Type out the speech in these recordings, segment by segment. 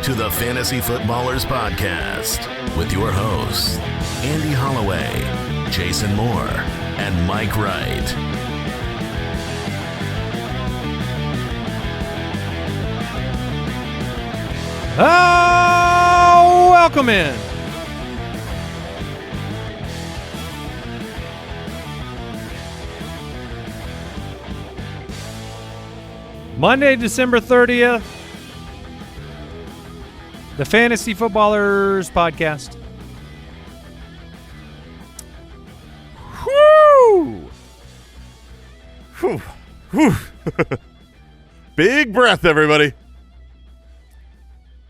to the Fantasy Footballers Podcast with your hosts, Andy Holloway, Jason Moore, and Mike Wright. Oh, welcome in. Monday, December 30th, the Fantasy Footballers Podcast. Whoo! Whew. Whew. Big breath, everybody.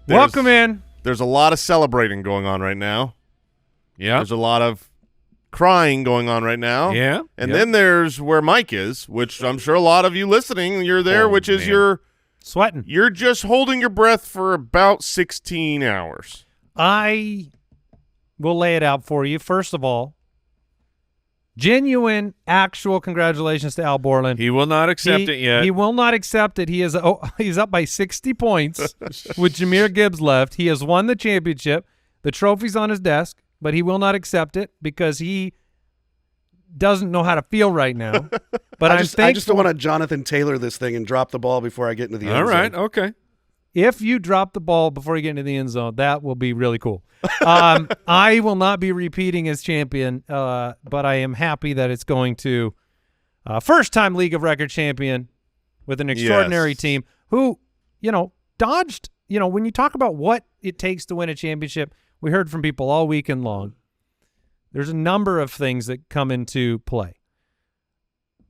Welcome in. There's a lot of celebrating going on right now. Yeah. There's a lot of crying going on right now. Yeah. And then there's where Mike is, which I'm sure a lot of you listening, you're there, which is you're sweating. You're just holding your breath for about 16 hours. I will lay it out for you. First of all, genuine, actual congratulations to Al Borland. He will not accept it yet. He will not accept it. He is he's up by 60 points with Jahmyr Gibbs left. He has won the championship. The trophy's on his desk, but he will not accept it because he doesn't know how to feel right now. But I just don't want to Jonathan Taylor this thing and drop the ball before I get into the end zone. All right, okay. If you drop the ball before you get into the end zone, that will be really cool. I will not be repeating as champion, but I am happy that it's going to first-time League of Record champion with an extraordinary team who, dodged, when you talk about what it takes to win a championship, we heard from people all weekend long. There's a number of things that come into play.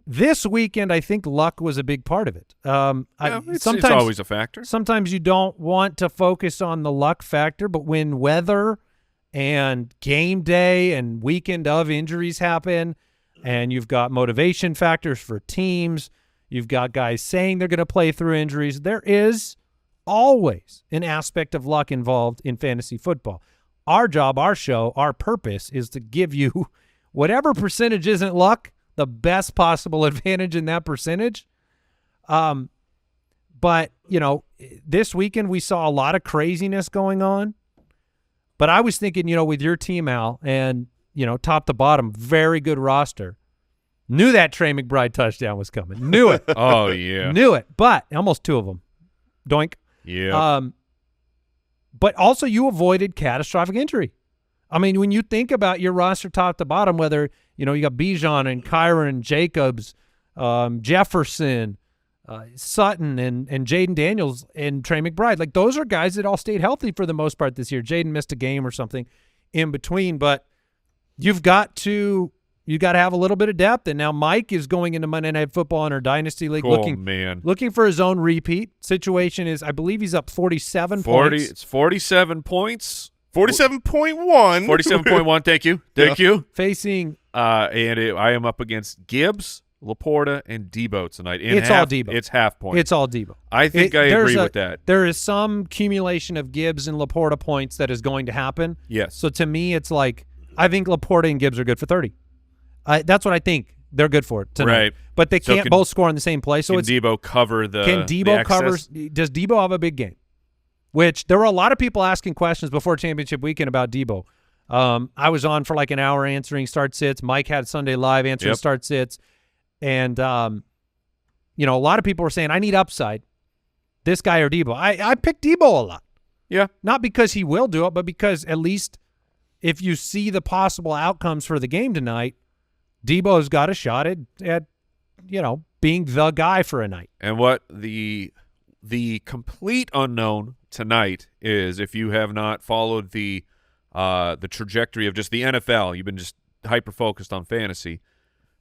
This weekend, I think luck was a big part of it. It's always a factor. Sometimes you don't want to focus on the luck factor, but when weather and game day and weekend of injuries happen, and you've got motivation factors for teams, you've got guys saying they're going to play through injuries, there is always an aspect of luck involved in fantasy football. Our job, our show, our purpose is to give you whatever percentage isn't luck, the best possible advantage in that percentage. But, this weekend we saw a lot of craziness going on. But I was thinking, with your team, Al, and, top to bottom, very good roster. Knew that Trey McBride touchdown was coming. Knew it. Oh, yeah. Knew it. But almost two of them. Doink. Yeah. But also you avoided catastrophic injury. I mean, when you think about your roster top to bottom, whether, you got Bijan and Kyron Jacobs, Jefferson, Sutton, and Jaden Daniels and Trey McBride, like those are guys that all stayed healthy for the most part this year. Jaden missed a game or something in between, but you've got to have a little bit of depth. And now Mike is going into Monday Night Football in our Dynasty League looking for his own repeat. Situation is, I believe he's up 47 points. It's 47 points. 47.1. 47.1, thank you. Thank you. Facing I am up against Gibbs, Laporta, and Debo tonight. It's all Debo. It's half point. It's all Debo. I think I agree with that. There is some accumulation of Gibbs and Laporta points that is going to happen. Yes. So to me, it's like I think Laporta and Gibbs are good for 30. That's what I think they're good for tonight. Right. But they can't both score in the same play. So can Debo cover the Can Debo cover? Does Debo have a big game? Which there were a lot of people asking questions before championship weekend about Debo. I was on for like an hour answering start sits. Mike had Sunday Live answering start sits. And, a lot of people were saying, I need upside. This guy or Debo. I picked Debo a lot. Yeah. Not because he will do it, but because at least if you see the possible outcomes for the game tonight, Debo's got a shot at being the guy for a night. And what the complete unknown tonight is, if you have not followed the trajectory of just the NFL, you've been just hyper-focused on fantasy,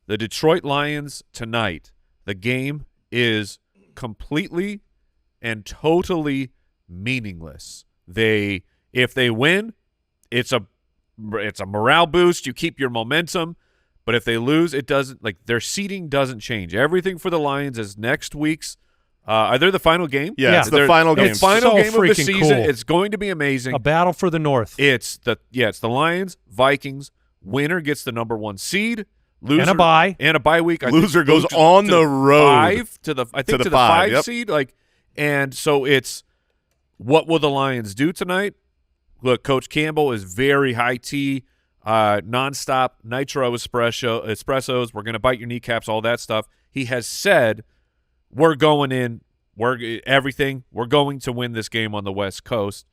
the Detroit Lions tonight, the game is completely and totally meaningless. If they win, it's a morale boost. You keep your momentum. But if they lose, it doesn't, their seeding doesn't change. Everything for the Lions is next week's. Are they the final game? Yeah, it's the final game. It's final so game of the freaking season. cool. It's going to be amazing. A battle for the North. It's the Lions, Vikings. Winner gets the #1 seed. Loser, and a bye. And a bye week. Loser goes on the road. To the 5 seed. And so it's What will the Lions do tonight? Look, Coach Campbell is very high tea, nonstop nitro espressos. We're going to bite your kneecaps, all that stuff. He has said we're going in, we're going to win this game on the West Coast.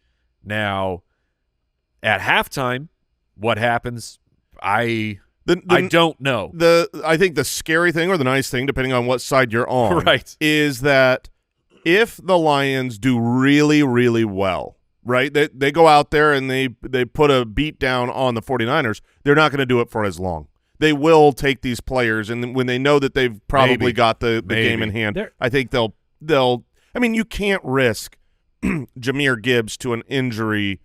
Now, at halftime, what happens? I don't know. I think the scary thing or the nice thing, depending on what side you're on, right, is that if the Lions do really, really well, right, they go out there and they put a beat down on the 49ers, they're not going to do it for as long. They will take these players, and when they know that they've probably got the game in hand, I think they'll – I mean, you can't risk Jahmyr Gibbs to an injury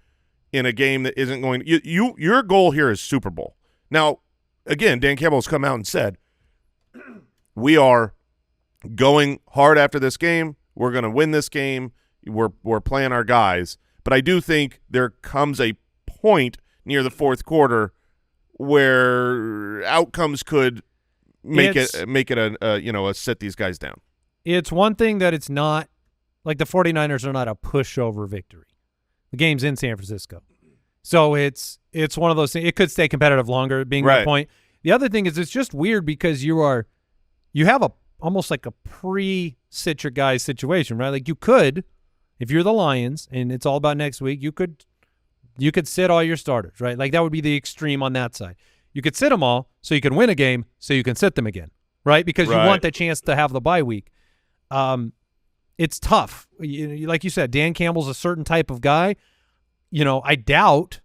in a game that isn't going – your goal here is Super Bowl. Now, again, Dan Campbell has come out and said, we are going hard after this game. We're going to win this game. We're playing our guys. But I do think there comes a point near the fourth quarter where outcomes could make it a sit these guys down. It's one thing that it's not like the 49ers are not a pushover victory. The game's in San Francisco. So it's one of those things. It could stay competitive longer, being the point. The other thing is it's just weird because you have almost like a pre-sit your guys situation, right? Like you could, if you're the Lions and it's all about next week, you could sit all your starters, right? Like that would be the extreme on that side. You could sit them all so you can win a game so you can sit them again, right? Because you want the chance to have the bye week. It's tough. Like you said, Dan Campbell's a certain type of guy. I doubt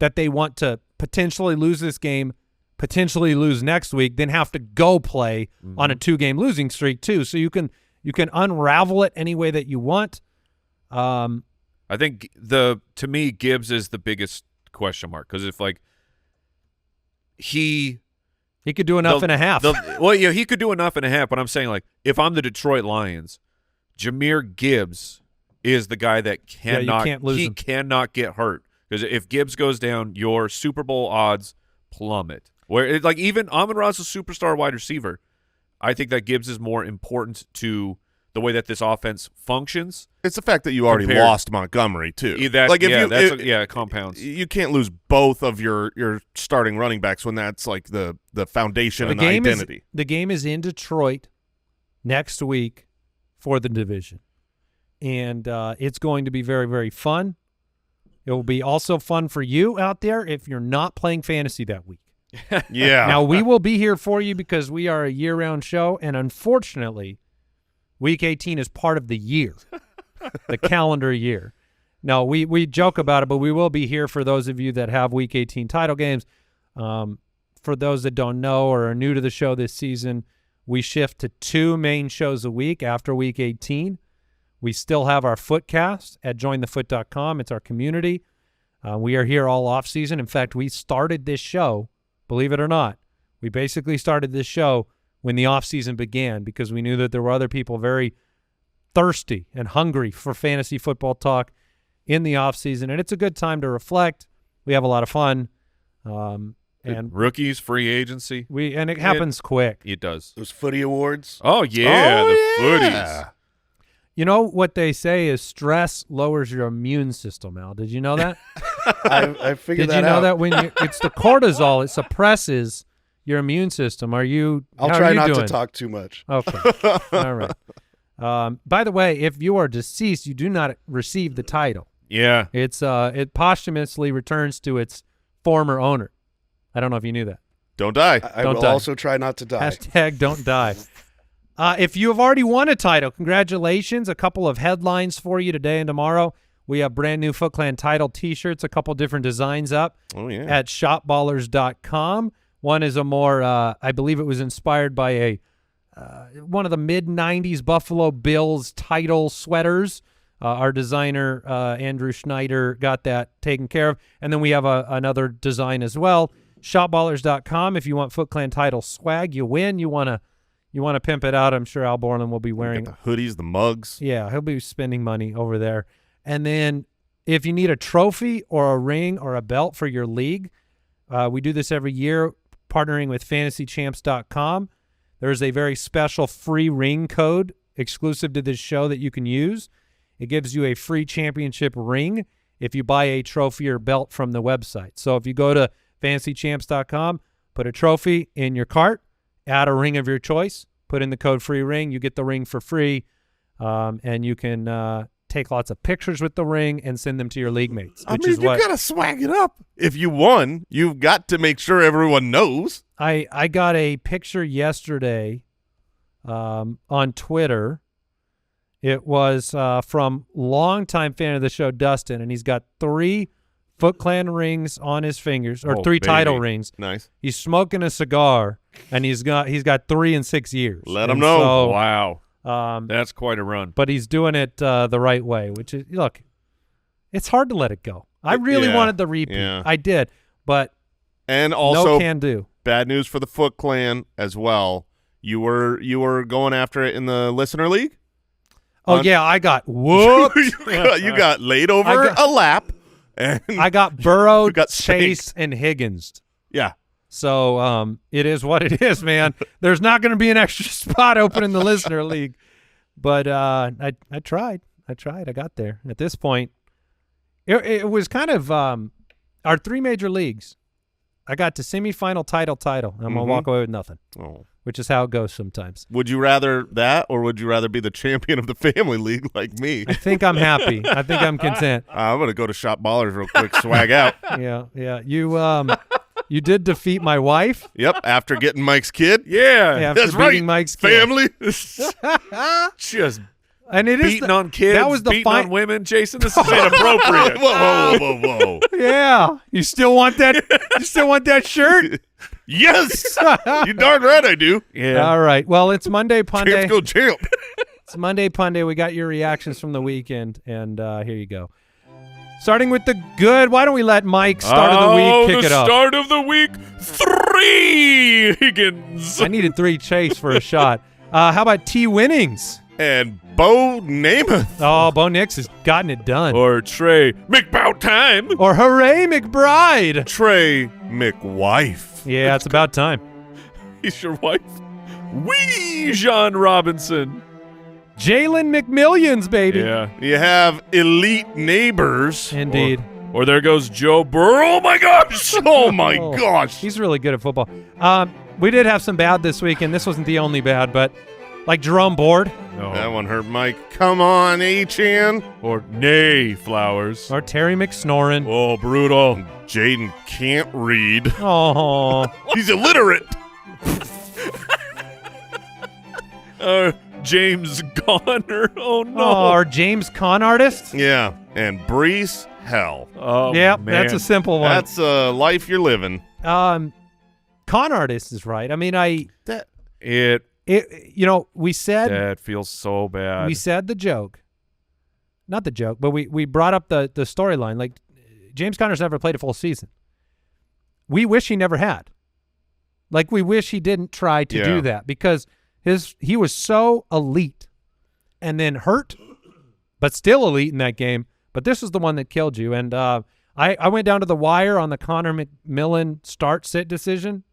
that they want to potentially lose this game, potentially lose next week, then have to go play on a 2-game losing streak too. So you can unravel it any way that you want. I think to me, Gibbs is the biggest question mark because if he could do enough and a half. He could do enough and a half, but I'm saying if I'm the Detroit Lions, Jahmyr Gibbs is the guy that cannot cannot get hurt because if Gibbs goes down, your Super Bowl odds plummet. Where even Amon-Ra's a superstar wide receiver, I think that Gibbs is more important to the way that this offense functions. It's the fact that you already lost Montgomery too. It compounds. You can't lose both of your starting running backs when that's like the foundation and the identity. The game is in Detroit next week for the division, and it's going to be very, very fun. It will be also fun for you out there if you're not playing fantasy that week. Yeah. Now, we will be here for you because we are a year-round show, and unfortunately, Week 18 is part of the year, the calendar year. No, we joke about it, but we will be here for those of you that have Week 18 title games. For those that don't know or are new to the show this season, we shift to 2 main shows a week after Week 18. We still have our Footcast at jointhefoot.com. It's our community. We are here all off season. In fact, we started this show, believe it or not, we basically started this show when the off season began because we knew that there were other people very thirsty and hungry for fantasy football talk in the off season, and it's a good time to reflect. We have a lot of fun. And rookies, free agency. It happens quick. It does. Those footy awards. Oh, yeah. Footies. You know what they say is stress lowers your immune system, Al. Did you know that? I figured that out. Did you know that when it's the cortisol, it suppresses your immune system? I'll try not to talk too much. Okay. All right. By the way, if you are deceased, you do not receive the title. Yeah. It posthumously returns to its former owner. I don't know if you knew that. Don't die. I will also try not to die. # don't die. If you have already won a title, congratulations. A couple of headlines for you today and tomorrow. We have brand new Foot Clan title T-shirts, a couple different designs up at shopballers.com. One is a more, I believe it was inspired by one of the mid-'90s Buffalo Bills title sweaters. Our designer, Andrew Schneider, got that taken care of. And then we have another design as well. Shopballers.com. If you want Foot Clan title swag, you win. You want to pimp it out. I'm sure Al Borland will be wearing the hoodies, the mugs. Yeah, he'll be spending money over there. And then if you need a trophy or a ring or a belt for your league, we do this every year, partnering with fantasychamps.com. There's a very special free ring code exclusive to this show that you can use. It gives you a free championship ring if you buy a trophy or belt from the website. So if you go to fantasychamps.com, put a trophy in your cart, add a ring of your choice, put in the code free ring, you get the ring for free, and you can take lots of pictures with the ring and send them to your league mates. I mean, you got to swag it up. If you won, you've got to make sure everyone knows. I got a picture yesterday on Twitter. It was from longtime fan of the show, Dustin, and he's got 3 Foot Clan rings on his fingers, or 3 title rings. Nice. He's smoking a cigar, and he's got 3 in 6 years. Let him know. So, Wow. That's quite a run. But he's doing it the right way, which is, look, it's hard to let it go. I really wanted the repeat. Yeah. I did, but and also no can do. Bad news for the Foot Clan as well. You were going after it in the listener league? Oh, yeah, I got whooped. you got laid over a lap. And I got Burrow, got Chase, and Higgins. Yeah. So it is what it is, man. There's not going to be an extra spot open in the listener league. But I tried. I got there. At this point, it was kind of our 3 major leagues. I got to semifinal title. I'm going to walk away with nothing, which is how it goes sometimes. Would you rather that, or would you rather be the champion of the family league like me? I think I'm happy. I think I'm content. I'm going to go to Shop Ballers real quick, swag out. Yeah. You did defeat my wife. Yep, after getting Mike's kid. After That's beating right. Mike's kid. Family. Just And it is beating on kids, that was the beating on women. Jason, this is inappropriate. Whoa. Yeah. You still want that? You still want that shirt? Yes. You darn right I do. Yeah. All right. Well, it's Monday Punday. Champs go champ. It's Monday Punday. We got your reactions from the weekend, and here you go. Starting with the good. Why don't we let Mike start of the week kick it off? Start of the week, 3 Higgins. I needed 3 Chase for a shot. How about T Winnings? And Bo Namath. Oh, Bo Nix has gotten it done. Or Trey McBout time. Or Hooray McBride. Trey McWife. Yeah, it's about time. He's your wife. Wee John Robinson. Jalen McMillions, baby. Yeah. You have elite neighbors. Indeed. Or there goes Joe Burrow. Oh, my gosh. Oh, my gosh. He's really good at football. We did have some bad this week, and this wasn't the only bad, but like Jerome Board. No. That one hurt Mike. Come on, H-Chan. Or Nay Flowers. Or Terry McSnorin. Oh, brutal. Jaden can't read. Oh. He's illiterate. James Garner. Oh, no. Or James Con Artist. Yeah. And Brees Hell. Oh, Yep, man. that's a simple one. That's a life you're living. Con Artist is right. I mean, It we said that feels so bad. we said the joke. Not the joke, but we brought up the storyline. Like, James Conner's never played a full season. We wish he never had. Like, we wish he didn't try to do that, because he was so elite and then hurt, but still elite in that game. But this is the one that killed you. And I went down to the wire on the Connor McMillan start-sit decision.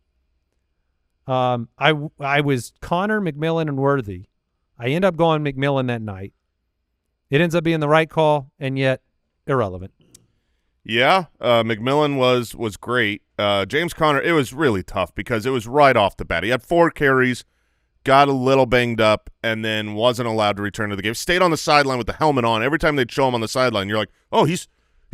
I was Connor, McMillan, and Worthy. I end up going McMillan that night. It ends up being the right call, and yet irrelevant. Yeah, McMillan was great. James Conner, it was really tough because it was right off the bat. He had 4 carries, got a little banged up, and then wasn't allowed to return to the game. Stayed on the sideline with the helmet on. Every time they'd show him on the sideline, you're like, oh, he's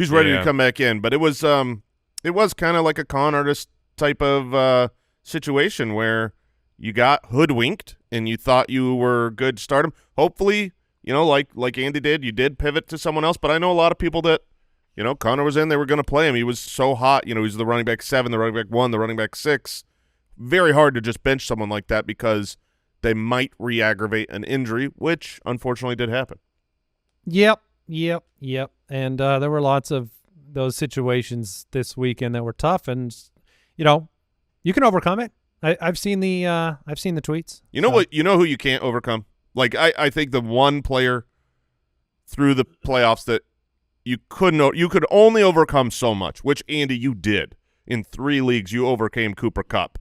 ready to come back in. But it was kind of like a con artist type of situation where you got hoodwinked and you thought you were good to start him. Hopefully, like Andy did, you did pivot to someone else. But I know a lot of people that, Connor was in, they were going to play him. He was so hot. He's the running back 7, the running back 1, the running back 6. Very hard to just bench someone like that because they might re-aggravate an injury, which unfortunately did happen. Yep. And there were lots of those situations this weekend that were tough, and you can overcome it. I've seen the tweets. What? You know who you can't overcome? Like I think the one player through the playoffs that you could only overcome so much, which Andy, you did in 3 leagues. You overcame Cooper Kupp.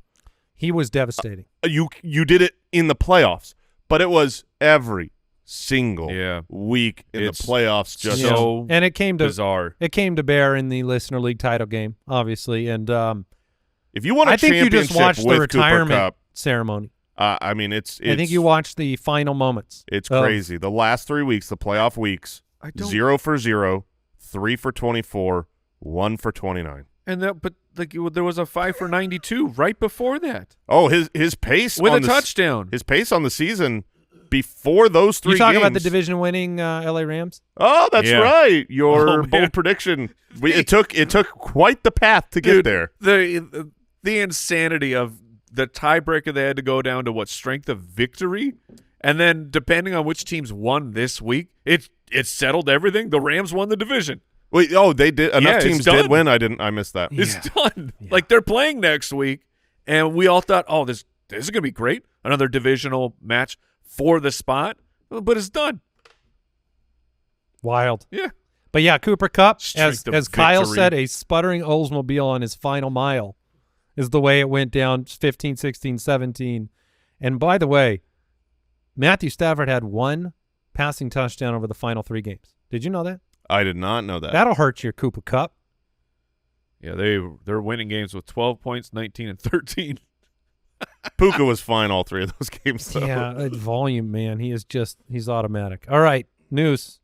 He was devastating. You did it in the playoffs, but it was every single week in It's the playoffs. Just so and it came to bizarre. It came to bear in the Listener League title game, obviously. And if you want a I think you championship just watched the with retirement Cooper Kupp, ceremony. I mean, it's I think you watched the final moments. It's crazy. The last 3 weeks, the playoff weeks, 0 for 0, 3 for 24, 1 for 29. And there was a 5 for 92 right before that. Oh, his pace with on a touchdown. His pace on the season before those 3 games. You talking about the division-winning LA Rams? Oh, that's right. Your man. bold prediction. It took quite the path to get there. The insanity of the tiebreaker, they had to go down to what, strength of victory, and then depending on which teams won this week, it settled everything. The Rams won the division. Wait, they did. Enough teams did win. I missed that. It's done. Yeah. Like, they're playing next week, and we all thought, oh, this is going to be great. Another divisional match for the spot, but it's done. Wild. Yeah. But yeah, Cooper Kupp, Strength as of Kyle victory. said, a sputtering Oldsmobile on his final mile is the way it went down, 15, 16, 17. And by the way, Matthew Stafford had 1 passing touchdown over the final 3 games. Did you know that? I did not know that. That'll hurt your Cooper Kupp. Yeah, they're winning games with 12 points, 19, and 13. Puka was fine all 3 of those games, though. Yeah, volume, man. He's automatic. All right, news.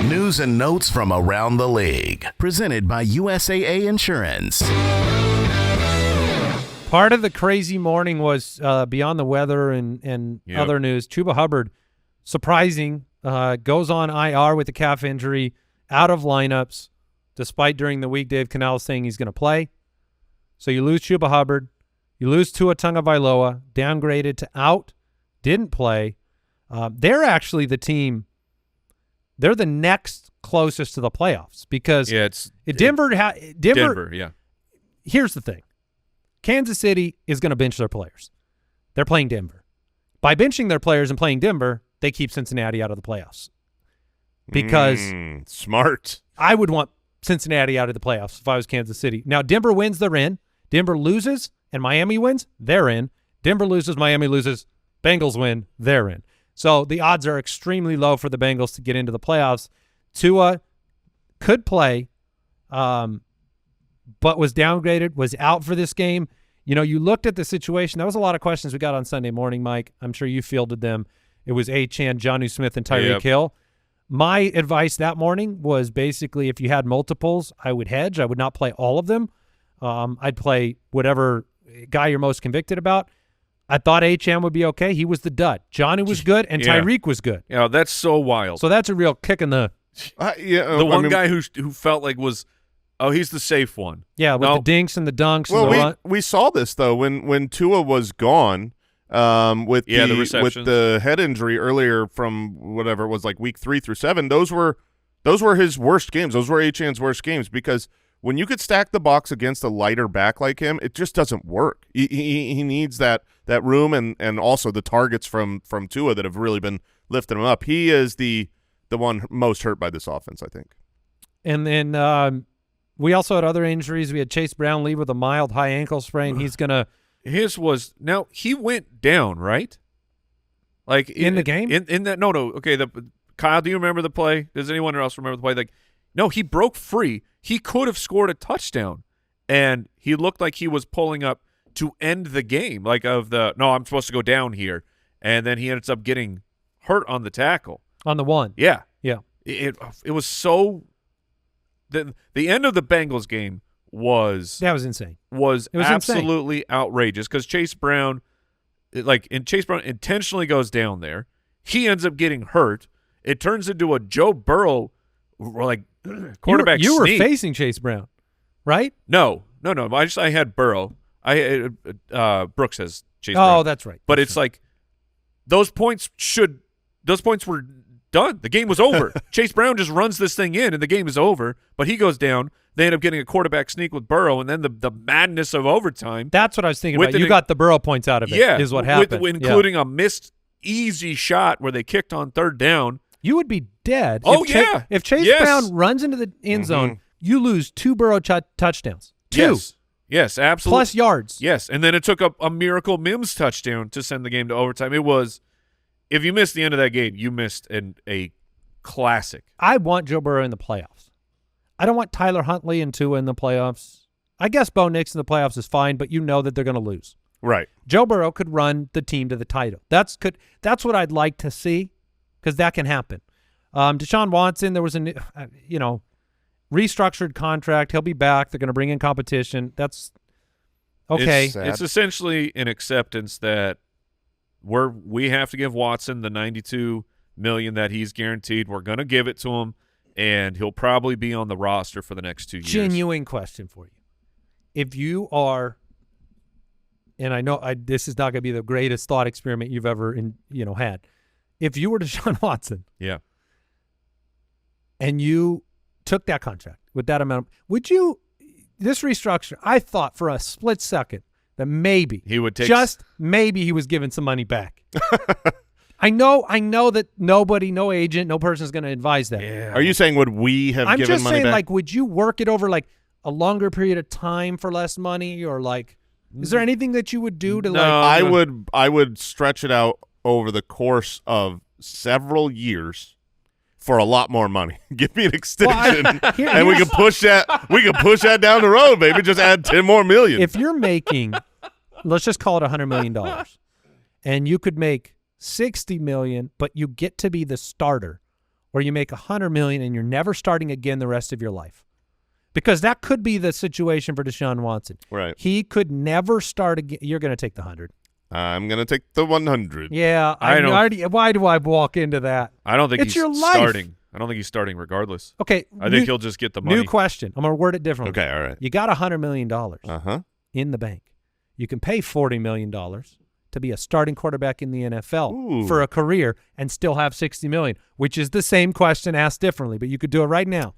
News and notes from around the league. Presented by USAA Insurance. Part of the crazy morning was beyond the weather and other news. Chuba Hubbard, surprising, goes on IR with a calf injury, out of lineups, despite during the week Dave Canales saying he's going to play. So you lose Chuba Hubbard. You lose Tua Tagovailoa, downgraded to out, didn't play. They're actually the team. They're the next closest to the playoffs because Denver. Yeah. Here's the thing. Kansas City is going to bench their players. They're playing Denver. By benching their players and playing Denver, they keep Cincinnati out of the playoffs. Because smart. I would want Cincinnati out of the playoffs if I was Kansas City. Now, Denver wins, they're in. Denver loses, and Miami wins, they're in. Denver loses, Miami loses, Bengals win, they're in. So the odds are extremely low for the Bengals to get into the playoffs. Tua could play, but was downgraded, was out for this game. You know, you looked at the situation. That was a lot of questions we got on Sunday morning, Mike. I'm sure you fielded them. It was Achane, Jonnu Smith, and Tyreek Hill. My advice that morning was basically if you had multiples, I would hedge. I would not play all of them. I'd play whatever guy you're most convicted about. I thought Achane would be okay. He was the dud. Jonnu was good, and Tyreek was good. Yeah, that's so wild. So that's a real kick in the the one guy who felt like he's the safe one. Yeah, with the dinks and the dunks. Well, we saw this though when Tua was gone with the head injury earlier from whatever it was, like week 3 through 7. Those were his worst games. Those were Achane's worst games because when you could stack the box against a lighter back like him, it just doesn't work. He needs that room and also the targets from Tua that have really been lifting him up. He is the one most hurt by this offense, I think. And then we also had other injuries. We had Chase Brown leave with a mild high ankle sprain. He's gonna. His was now he went down, right? Like in the game? In that no. Okay, Kyle, do you remember the play? Does anyone else remember the play? Like, no, he broke free. He could have scored a touchdown, and he looked like he was pulling up to end the game. Like I'm supposed to go down here, and then he ends up getting hurt on the tackle. On the one. Yeah. Yeah. It was so the end of the Bengals game was insane. Was absolutely outrageous because Chase Brown intentionally goes down there. He ends up getting hurt. It turns into a Joe Burrow like quarterback You were sneak. facing Chase Brown, right? No. I had Burrow. Brooks has Chase Brown. Oh, that's right. But it's like those points were done. The game was over. Chase Brown just runs this thing in, and the game is over. But he goes down. They end up getting a quarterback sneak with Burrow, and then the madness of overtime. That's what I was thinking about. You got the Burrow points out of it. Yeah, is what happened, including a missed easy shot where they kicked on third down. You would be dead. If Chase Brown runs into the end zone, you lose 2 Burrow touchdowns. 2. Yes, absolutely. Plus yards. Yes, and then it took a Miracle Mims touchdown to send the game to overtime. It was if you missed the end of that game, you missed a classic. I want Joe Burrow in the playoffs. I don't want Tyler Huntley and Tua in the playoffs. I guess Bo Nix in the playoffs is fine, but you know that they're going to lose. Right. Joe Burrow could run the team to the title. That's what I'd like to see, because that can happen. Deshaun Watson, there was a restructured contract. He'll be back. They're going to bring in competition. That's okay. It's essentially an acceptance that we have to give Watson the $92 million that he's guaranteed. We're going to give it to him, and he'll probably be on the roster for the next 2 years. Genuine question for you. If you are, and I know this is not going to be the greatest thought experiment you've ever had. If you were Deshaun Watson, yeah, and you took that contract with that amount, would you? This restructure, I thought for a split second that maybe he would take maybe he was giving some money back. I know that no agent, no person is going to advise that. Yeah. Are you saying would we have given money back? I'm just saying, like, would you work it over like a longer period of time for less money, or like, is there anything that you would do to I would stretch it out over the course of several years for a lot more money. Give me an extension, and we can push that. We can push that down the road, baby. Just add 10 more million. If you're making, let's just call it $100 million, and you could make $60 million, but you get to be the starter, or you make $100 million and you're never starting again the rest of your life. Because that could be the situation for Deshaun Watson. Right. He could never start again. You're going to take the 100. I'm going to take the 100. Yeah. Why do I walk into that? I don't think it's he's your life. starting. I don't think he's starting regardless. Okay. I think he'll just get the money. New question. I'm going to word it differently. Okay, all right. You got $100 million in the bank. You can pay $40 million to be a starting quarterback in the NFL for a career and still have $60 million, which is the same question asked differently, but you could do it right now.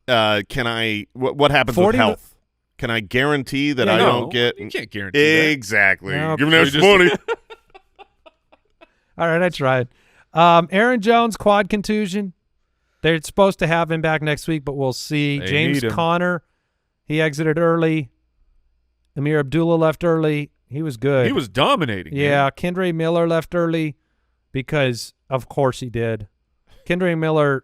Can I? What happens with health? Can I guarantee that I don't get? You can't guarantee that. Exactly. No, Give me that money. All right, I tried. Aaron Jones, quad contusion. They're supposed to have him back next week, but we'll see. They James need him. Conner, he exited early. Amir Abdullah left early. He was good. He was dominating. Yeah, man. Kendre Miller left early because, of course, he did. Kendre Miller,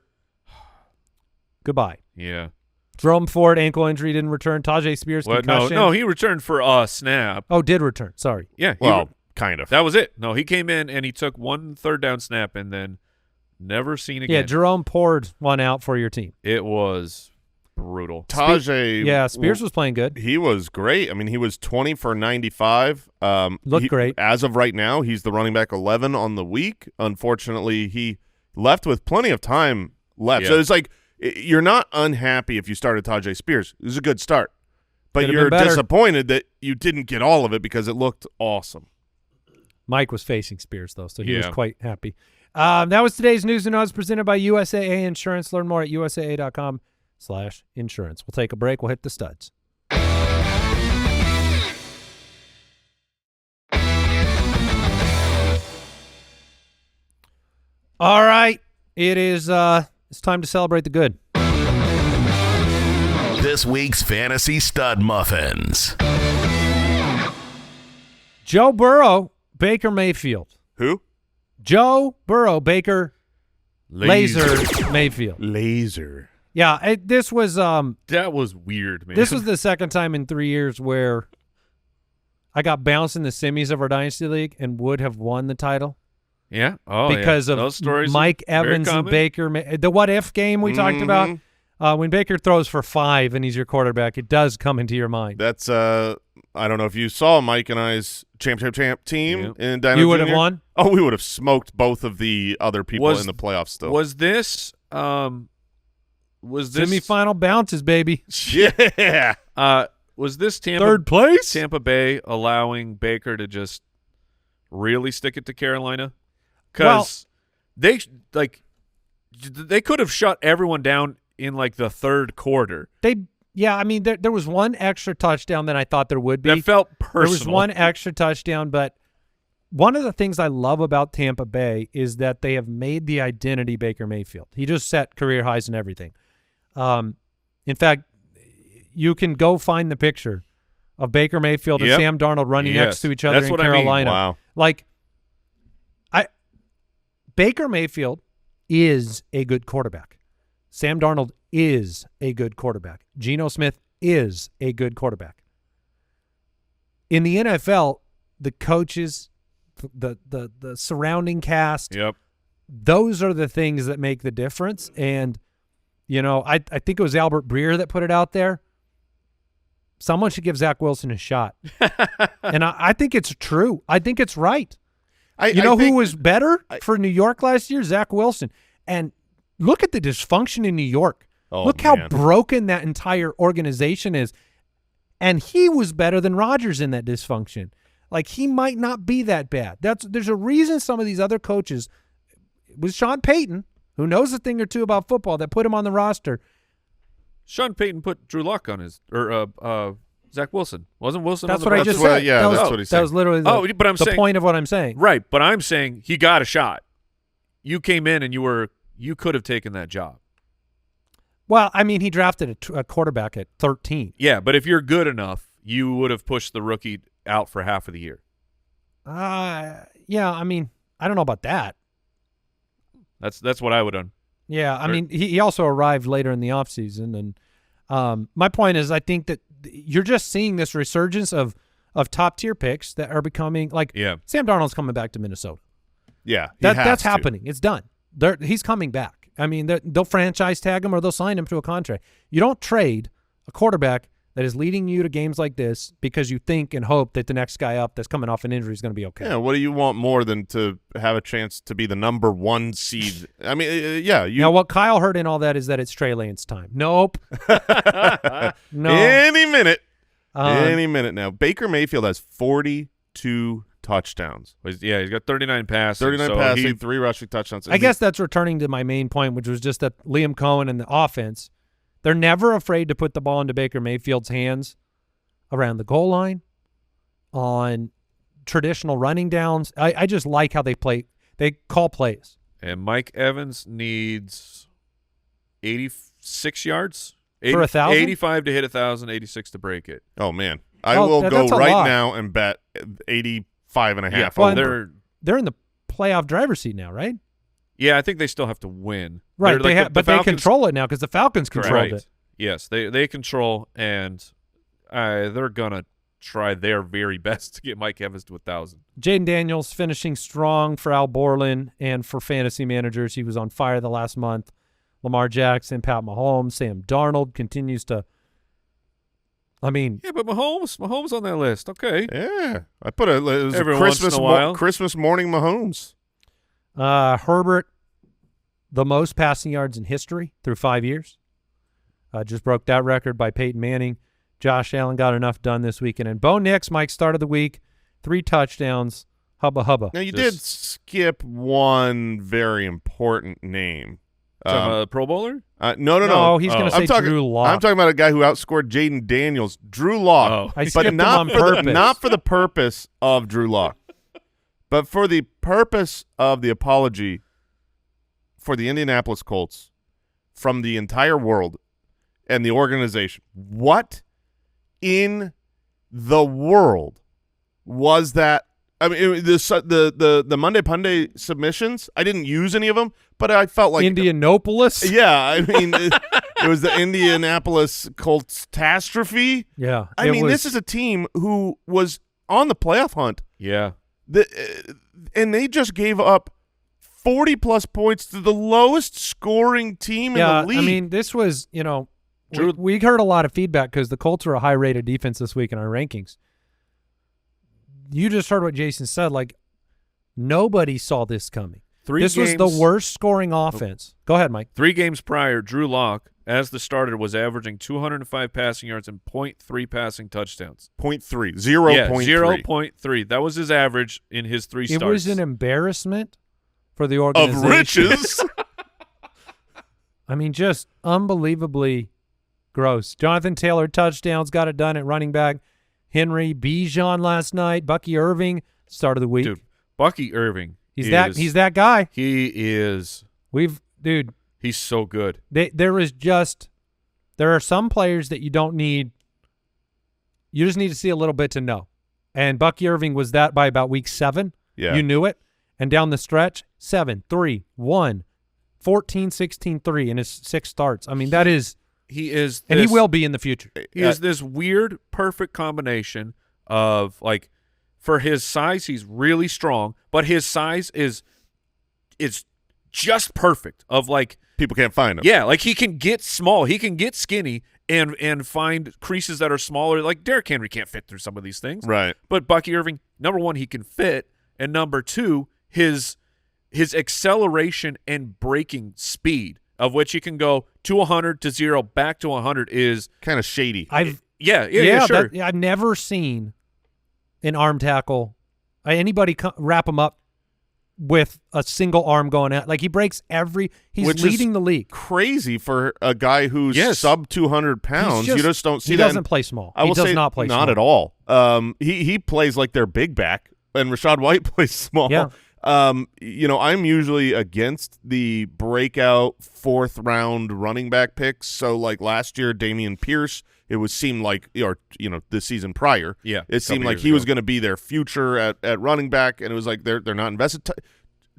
goodbye. Yeah. Jerome Ford, ankle injury, didn't return. Tajay Spears, concussion. No, he returned for a snap. Oh, did return. Sorry. Yeah. Kind of. That was it. No, he came in and he took one third down snap and then never seen again. Yeah, Jerome poured one out for your team. It was brutal. Tajay. Spears was playing good. He was great. I mean, he was 20 for 95. Looked great. As of right now, he's the running back 11 on the week. Unfortunately, he left with plenty of time left. Yeah. So it's like you're not unhappy if you started Tajay Spears. It was a good start. But Could've you're been better. disappointed that you didn't get all of it because it looked awesome. Mike was facing Spears, though, so he was Yeah. quite happy. That was today's news and notes presented by USAA Insurance. Learn more at usaa.com/insurance. We'll take a break. We'll hit the studs. All right. It is it's time to celebrate the good. This week's Fantasy Stud Muffins. Joe Burrow, Baker Mayfield. Who? Joe Burrow, Baker Laser Mayfield. Laser. Yeah, this was That was weird, man. this was the second time in 3 years where I got bounced in the semis of our Dynasty League and would have won the title yeah. Oh, because yeah. of those stories Mike are very Evans and common. Baker. The what-if game we talked about, when Baker throws for 5 and he's your quarterback, it does come into your mind. That's I don't know if you saw Mike and I's champ team in Dynasty. You would have Junior. won? Oh, we would have smoked both of the other people in the playoffs still. Was this Semifinal bounces, baby. Yeah. was this Third place? Tampa Bay allowing Baker to just really stick it to Carolina? Well- Because they could have shut everyone down in like the third quarter. I mean, there was one extra touchdown that I thought there would be. That felt personal. There was one extra touchdown, but one of the things I love about Tampa Bay is that they have made the identity Baker Mayfield. He just set career highs and everything. In fact, you can go find the picture of Baker Mayfield and Sam Darnold running next to each other in Carolina. Wow. Like, Baker Mayfield is a good quarterback. Sam Darnold is a good quarterback. Geno Smith is a good quarterback. In the NFL, the coaches, the surrounding cast, Yep. those are the things that make the difference. And, I think it was Albert Breer that put it out there. Someone should give Zach Wilson a shot. And I think it's true. I think it's right. Who was better for New York last year? Zach Wilson. And look at the dysfunction in New York. Look how broken that entire organization is. And he was better than Rodgers in that dysfunction. Like, he might not be that bad. There's a reason some of these other coaches, it was Sean Payton, who knows a thing or two about football, that put him on the roster. Sean Payton put Drew Lock on his Zach Wilson. Wasn't Wilson That's on the what I roster? just said. Yeah, that's what he said. That was literally the point of what I'm saying. Right, but I'm saying he got a shot. You came in and you could have taken that job. Well, I mean, he drafted a quarterback at 13. Yeah, but if you're good enough, you would have pushed the rookie out for half of the year. Yeah, I mean, I don't know about that. That's what I would have done. Yeah, I mean, he also arrived later in the offseason. And my point is, I think that you're just seeing this resurgence of top-tier picks that are becoming, like, Sam Darnold's coming back to Minnesota. Yeah, that's happening. It's done. He's coming back. I mean, they'll franchise tag him or they'll sign him to a contract. You don't trade a quarterback that is leading you to games like this because you think and hope that the next guy up that's coming off an injury is going to be okay. Yeah, what do you want more than to have a chance to be the number 1 seed? I mean, Now, what Kyle heard in all that is that it's Trey Lance time. Nope. No. Any minute now. Baker Mayfield has 42 touchdowns. Yeah, he's got 39 passing. 39 passing, 3 rushing touchdowns. I guess that's returning to my main point, which was just that Liam Cohen and the offense, they're never afraid to put the ball into Baker Mayfield's hands around the goal line, on traditional running downs. I just like how they play. They call plays. And Mike Evans needs 86 yards. For 1,000? 85 to hit 1,000, 86 to break it. Oh, man. I will go right now and bet 85.5. Yeah, well, over. They're in the playoff driver's seat now, right? Yeah, I think they still have to win. Right, like but they control it now because the Falcons controlled it. Yes, they control, and they're going to try their very best to get Mike Evans to 1,000. Jaden Daniels finishing strong for Al Borland and for fantasy managers. He was on fire the last month. Lamar Jackson, Pat Mahomes, Sam Darnold continues to – I mean – Yeah, but Mahomes on that list. Okay. Yeah. I put it was every Christmas, once in a while. Christmas morning Mahomes. Herbert, the most passing yards in history through 5 years. Just broke that record by Peyton Manning. Josh Allen got enough done this weekend. And Bo Nix, Mike, start of the week, 3 touchdowns, hubba hubba. Now, you did skip one very important name. A Pro Bowler? No. He's going to say Drew Lock. I'm talking about a guy who outscored Jaden Daniels. Drew Lock. Oh. I skipped him on purpose. Not for the purpose of Drew Lock, but for the purpose of the apology for the Indianapolis Colts from the entire world and the organization. What in the world was that? I mean, the Monday Punday submissions, I didn't use any of them, but I felt like Indianapolis? Yeah, I mean, it was the Indianapolis Colts catastrophe. Yeah. I mean, this is a team who was on the playoff hunt. Yeah. And they just gave up 40-plus points to the lowest scoring team in the league. I mean, this was, we heard a lot of feedback because the Colts were a high-rated defense this week in our rankings. You just heard what Jason said. Like, nobody saw this coming. This was the worst scoring offense. Go ahead, Mike. 3 games prior, Drew Lock, as the starter, was averaging 205 passing yards and 0.3 passing touchdowns. 0.3. 0.3. Yeah, 0.3. That was his average in his 3 starts. It was an embarrassment for the organization. Of riches. I mean, just unbelievably gross. Jonathan Taylor, touchdowns, got it done at running back. Henry Bijan last night. Bucky Irving, start of the week. Dude, Bucky Irving. He's that guy. He is. He's so good. There are some players that you don't need. You just need to see a little bit to know. And Bucky Irving was that by about week 7. Yeah. You knew it. And down the stretch, 7-3, 1, 14, 16, 3 in his 6 starts. I mean, that is he is, and he will be in the future. He is this weird, perfect combination of like, for his size, he's really strong, but his size is just perfect. Of like, people can't find him. Yeah, like he can get small, he can get skinny, and find creases that are smaller. Like Derrick Henry can't fit through some of these things, Right. But Bucky Irving, number one, he can fit, and number two, his acceleration and braking speed, of which he can go to 100 to 0 back to 100, is Kind of shady. yeah, sure. I've never seen an arm tackle, anybody wrap him up with a single arm going out. Like he breaks he's Which leading is the league. Crazy for a guy who's sub 200 pounds. You just don't see he that. He doesn't play small. I will he does say not play small. Not at all. He plays like their big back, and Rachaad White plays small. Yeah. I'm usually against the breakout 4th round running back picks. So like last year, Dameon Pierce, it seemed like, the season prior, it seemed like he was going to be their future at running back, and it was like they're not invested.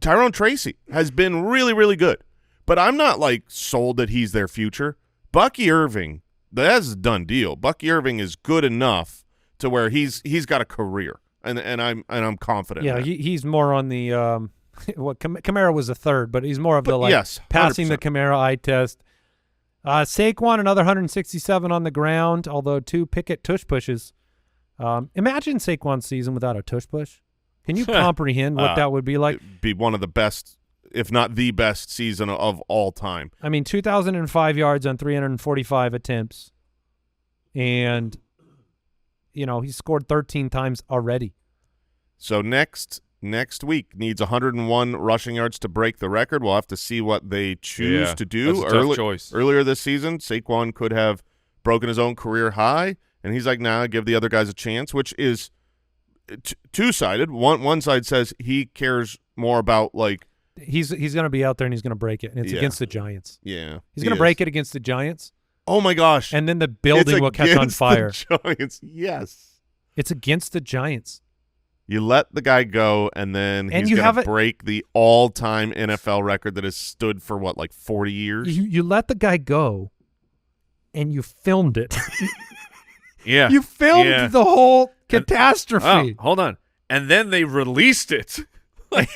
Tyrone Tracy has been really, really good, but I'm not like sold that he's their future. Bucky Irving, that's a done deal. Bucky Irving is good enough to where he's got a career. And I'm confident. Yeah, in that. he's more on the Kamara was a third, but he's more of the passing 100%. the Kamara eye test. Saquon, another 167 on the ground, although 2 Pickett tush pushes. Imagine Saquon's season without a tush push. Can you comprehend what that would be like? It'd be one of the best, if not the best, season of all time. I mean, 2,005 yards on 345 attempts, and he scored 13 times already. So next week needs 101 rushing yards to break the record. We'll have to see what they choose to do. That's a tough choice. Earlier this season, Saquon could have broken his own career high, and he's like, nah, give the other guys a chance, which is two-sided. One side says he cares more about like he's going to be out there and he's going to break it, and it's against the Giants. Yeah, he's going to break it against the Giants. Oh my gosh! And then the building will catch on fire. The Giants, yes. It's against the Giants. You let the guy go, and then he's going to break the all-time NFL record that has stood for, 40 years? You let the guy go, and you filmed it. Yeah. You filmed the whole catastrophe. Hold on. And then they released it.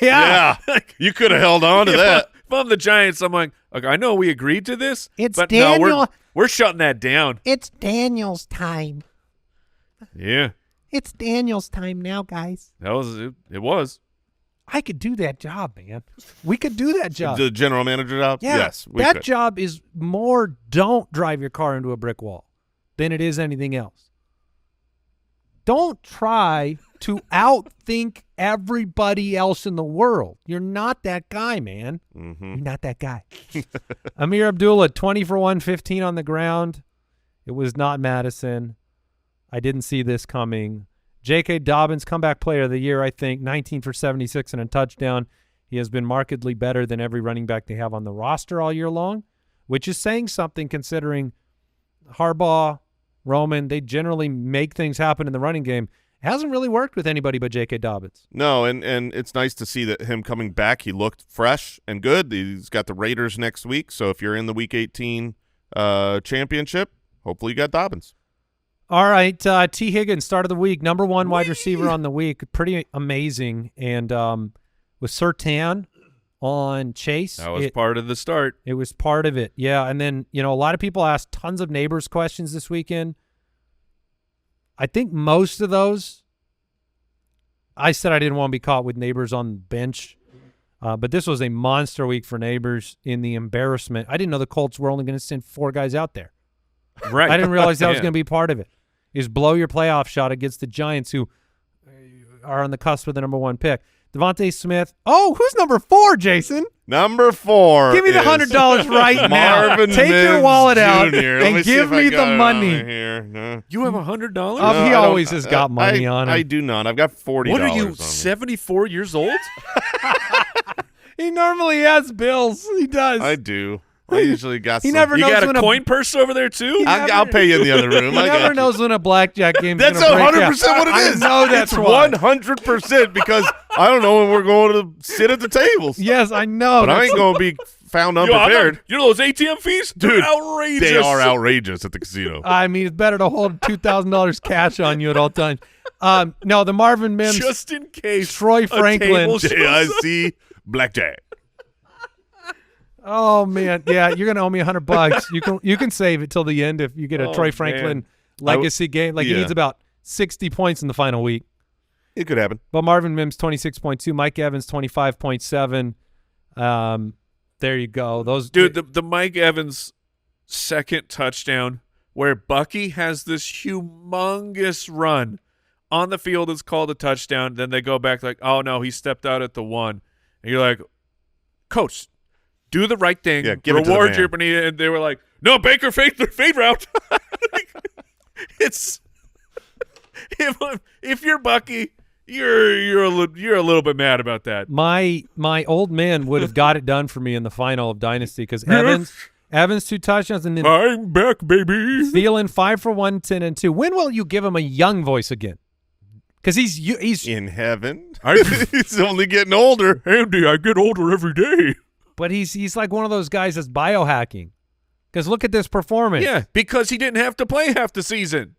Yeah. You could have held on to that. If I'm the Giants, I'm like, okay, I know we agreed to this, but Daniel. no, we're shutting that down. It's Daniel's time. Yeah. It's Daniel's time now, guys. That was it. It was. I could do that job, man. We could do that job. The general manager job? Yeah, Yes, we that could. job is more don't drive your car into a brick wall than it is anything else. Don't try to outthink everybody else in the world. You're not that guy, man. Mm-hmm. You're not that guy. Amir Abdullah, 20 for 115 on the ground. It was not Madison. I didn't see this coming. J.K. Dobbins, comeback player of the year, I think, 19 for 76 and a touchdown. He has been markedly better than every running back they have on the roster all year long, which is saying something considering Harbaugh, Roman, they generally make things happen in the running game. It hasn't really worked with anybody but J.K. Dobbins. No, and it's nice to see that him coming back, he looked fresh and good. He's got the Raiders next week, so if you're in the Week 18 championship, hopefully you got Dobbins. All right, T. Higgins, start of the week, number 1 wide receiver on the week. Pretty amazing. And with Surtain on Chase. That was part of the start. It was part of it, yeah. And then, a lot of people asked tons of Neighbors questions this weekend. I think most of those, I said I didn't want to be caught with Neighbors on the bench. But this was a monster week for Neighbors in the embarrassment. I didn't know the Colts were only going to send 4 guys out there. Right. I didn't realize that was going to be part of it. Is blow your playoff shot against the Giants, who are on the cusp of the number 1 pick. Devontae Smith. Oh, who's number 4, Jason? Number 4. Give me the $100 right now. Marvin Take your Mims wallet out Jr. Let and me see give if I me got the it money. on here. No. You have $100? He I always don't- has got money on him. I do not. I've got $40 What are you, on me. 74 years old? He normally has bills. He does. I do. I usually got He some. never You knows got when a coin purse over there, too? I'll pay you in the other room. He I got never you. knows when a blackjack game. That's gonna break 100% out. what it is. I know that's it's why. 100% because I don't know when we're going to sit at the tables. Yes, I know. But I ain't going to be found unprepared. You know those ATM fees? They're Dude, outrageous. They are outrageous at the casino. I mean, it's better to hold $2,000 cash on you at all times. No, the Marvin Mims, Just in case. Troy Franklin. JIC Blackjack. Oh man, yeah, you're gonna owe me $100. You can save it till the end if you get a Troy Franklin legacy game. Like he needs about 60 points in the final week. It could happen. But Marvin Mims 26.2, Mike Evans 25.7. There you go. Those Dude, the Mike Evans second touchdown where Bucky has this humongous run on the field is called a touchdown. Then they go back like, oh no, he stepped out at the 1. And you're like, Coach, do the right thing. Yeah, give it to the reward man. your money. And they were like, no, Baker fade route. It's if you're Bucky, you're a little bit mad about that. my old man would have got it done for me in the final of Dynasty because Evans 2 touchdowns and then I'm back, baby. Thielen 5 for 110 and 2. When will you give him a young voice again? Because he's In heaven. He's only getting older. Andy, I get older every day. but he's like one of those guys that's biohacking. Because look at this performance. Yeah, because he didn't have to play half the season.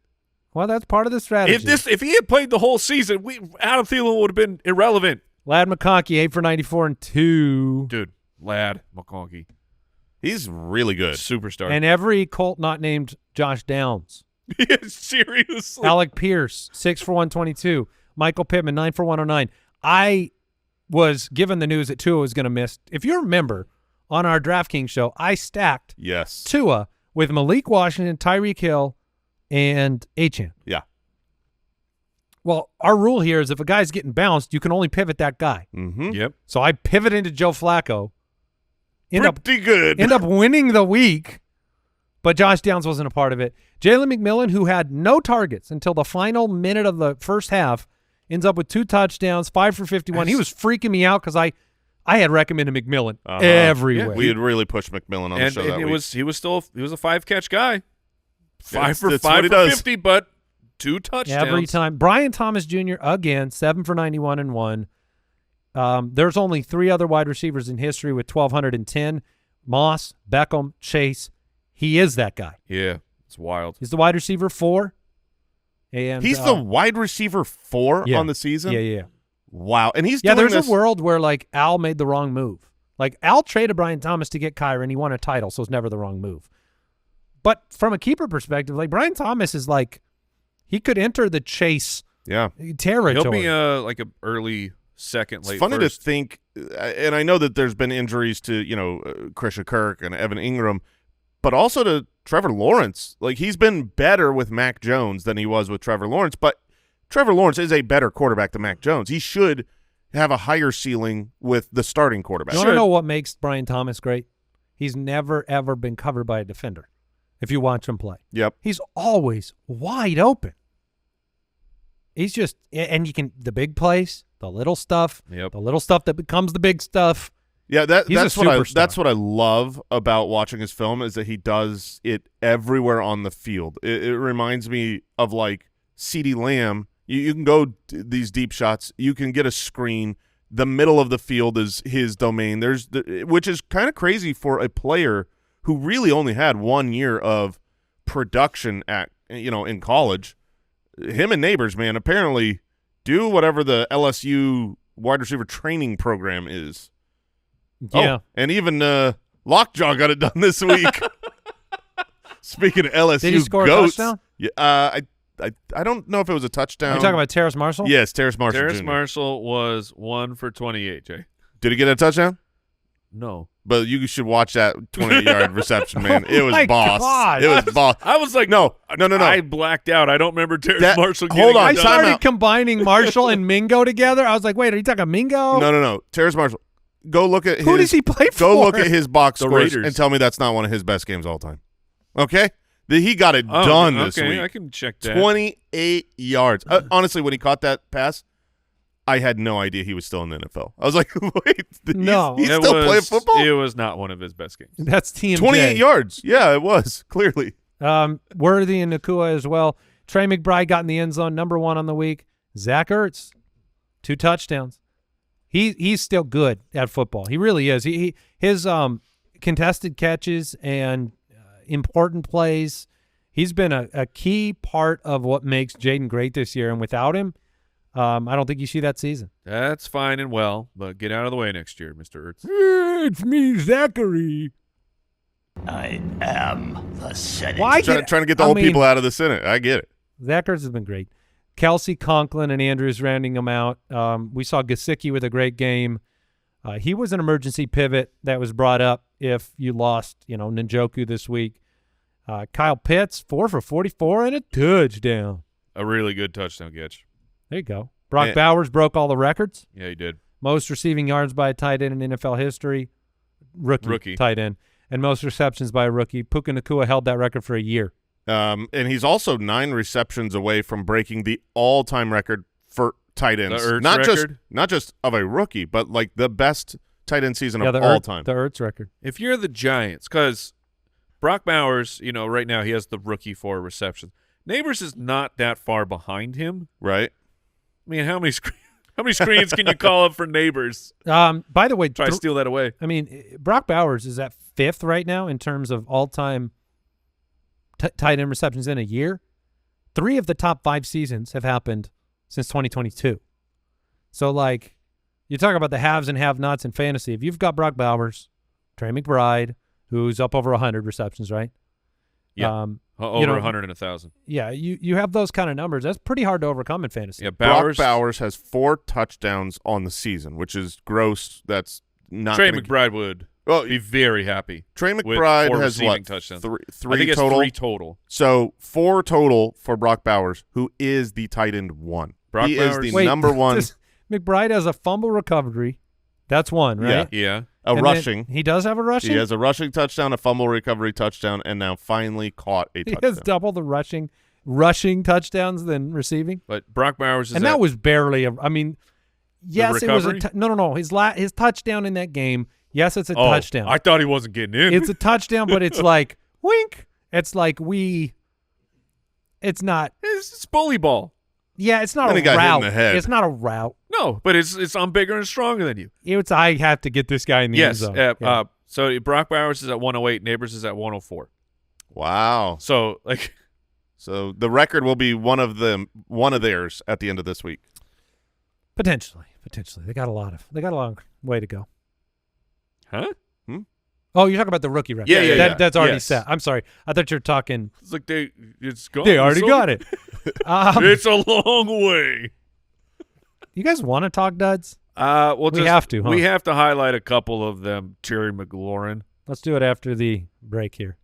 Well, that's part of the strategy. If he had played the whole season, Adam Thielen would have been irrelevant. Lad McConkey 8 for 94 and 2. Dude, Lad McConkey, He's really good. superstar. And every Colt not named Josh Downs. Yeah, seriously. Alec Pierce 6 for 122. Michael Pittman 9 for 109. I was given the news that Tua was going to miss. If you remember, on our DraftKings show, I stacked Yes. Tua with Malik Washington, Tyreek Hill, and Achane. Yeah. Well, our rule here is if a guy's getting bounced, you can only pivot that guy. Mm-hmm. Yep. So I pivot into Joe Flacco. End Pretty good. up winning the week, but Josh Downs wasn't a part of it. Jalen McMillan, who had no targets until the final minute of the first half, ends up with 2 touchdowns, 5 for 51. He was freaking me out because I had recommended McMillan everywhere. We had really pushed McMillan on the show that and week. he was a 5-catch guy. That's 5 what he for does. 50, but 2 touchdowns. Every time. Brian Thomas Jr., again, 7 for 91 and 1. There's only 3 other wide receivers in history with 1,210. Moss, Beckham, Chase. He is that guy. Yeah, it's wild. He's the wide receiver 4. And He's the wide receiver 4 yeah. on the season? Yeah. Wow. And he's Yeah, doing there's this. a world where, like, Al made the wrong move. Like, Al traded Brian Thomas to get Kyron, and he won a title, so it's never the wrong move. But from a keeper perspective, like, Brian Thomas is like, he could enter the Chase Yeah. territory. He'll be like an early second, It's late funny first. to think, and I know that there's been injuries to, Christian Kirk and Evan Ingram, but also to Trevor Lawrence. Like, he's been better with Mac Jones than he was with Trevor Lawrence, but Trevor Lawrence is a better quarterback than Mac Jones. He should have a higher ceiling with the starting quarterback. You want to know what makes Brian Thomas great? He's never, ever been covered by a defender if you watch him play. Yep. He's always wide open. He's just – and you can – the big plays, the little stuff, Yep. the little stuff that becomes the big stuff. Yeah, He's a that's what superstar. that's what I love about watching his film is that he does it everywhere on the field. It reminds me of like CeeDee Lamb. You can go these deep shots. You can get a screen. The middle of the field is his domain. Which is kind of crazy for a player who really only had 1 year of production in college. Him and Neighbors, man, apparently do whatever the LSU wide receiver training program is. Yeah. Oh, and even Lockjaw got it done this week. Speaking of LSU Did he score goats, a touchdown? Yeah, I don't know if it was a touchdown. Are you talking about Terrace Marshall? Yes, Terrace Marshall. Terrace Jr. Marshall was 1 for 28, Jay. Did he get a touchdown? No. But you should watch that 28-yard reception, man. It was my boss. God. It was boss. I was like, No. I blacked out. I don't remember Terrace That- Marshall hold getting on, I it done. time started out. combining Marshall and Mingo together. I was like, wait, are you talking Mingo? No. Terrace Marshall. Go look at Who does he play for? Go look at his box The scores Raiders. and tell me that's not one of his best games all time. Okay? He got it done this okay, week. I can check that. 28 yards. Honestly, when he caught that pass, I had no idea he was still in the NFL. I was like, wait, No. he's It still was- playing football? It was not one of his best games. That's TMJ. 28 yards. Yeah, it was, clearly. Worthy and Nakua as well. Trey McBride got in the end zone, number 1 on the week. Zach Ertz, 2 touchdowns. he's still good at football. He really is. His contested catches and important plays, he's been a key part of what makes Jaden great this year. And without him, I don't think you see that season. That's fine and well, but get out of the way next year, Mr. Ertz. It's me, Zachary. I am the Senate. Why Trying to get the old people out of the Senate. I get it. Zach Ertz has been great. Kelsey, Conklin, and Andrews rounding them out. We saw Gesicki with a great game. He was an emergency pivot that was brought up if you lost, Njoku this week. Kyle Pitts, 4 for 44 and a touchdown. A really good touchdown catch. There you go. Brock Bowers broke all the records. Yeah, he did. Most receiving yards by a tight end in NFL history. Rookie. Tight end. And most receptions by a rookie. Puka Nacua held that record for a year. And he's also 9 receptions away from breaking the all-time record for tight ends. The Ertz record? Not just of a rookie, but like the best tight end season of all time. The Ertz record. If you're the Giants, because Brock Bowers, right now he has the rookie for receptions. Neighbors is not that far behind him. Right. I mean, how many screens can you call up for Neighbors? By the way, Try to steal that away. I mean, Brock Bowers is at 5th right now in terms of all-time tight end receptions in a year. 3 of the top 5 seasons have happened since 2022. So, you talk about the haves and have-nots in fantasy. If you've got Brock Bowers, Trey McBride, who's up over 100 receptions, right? Yeah, over 100 and 1,000. Yeah, you have those kind of numbers. That's pretty hard to overcome in fantasy. Yeah, Brock Bowers has 4 touchdowns on the season, which is gross. That's not Trey McBride would be very happy. Trey McBride has what? Touchdowns. Three I think it's total? 3 total. So 4 total for Brock Bowers, who is the tight end 1. Brock he Bowers. is the number 1. McBride has a fumble recovery. That's 1, right? Yeah. And rushing. He does have a rushing? He has a rushing touchdown, a fumble recovery touchdown, and now finally caught a touchdown. He has double the rushing touchdowns than receiving. But Brock Bowers is that was barely yes, it was recovery? No. His touchdown in that game, yes, it's a touchdown. I thought he wasn't getting in. It's a touchdown, but it's like wink. It's like it's not. It's bully ball. Yeah, it's not Then a he got hit in route. the head. It's not a route. No, but it's I'm bigger and stronger than you. I have to get this guy in the end Yes. zone. Yeah. So Brock Bowers is at 108. Neighbors is at 104. Wow. So So the record will be one of theirs at the end of this week. Potentially. They got a long way to go. huh? Oh, you're talking about the rookie record. Yeah. That's already Yes. set. I'm sorry. I thought you were talking. It's like it's gone. They already got it. It's a long way. You guys want to talk duds? We have to, huh? We have to highlight a couple of them. Terry McLaurin. Let's do it after the break here.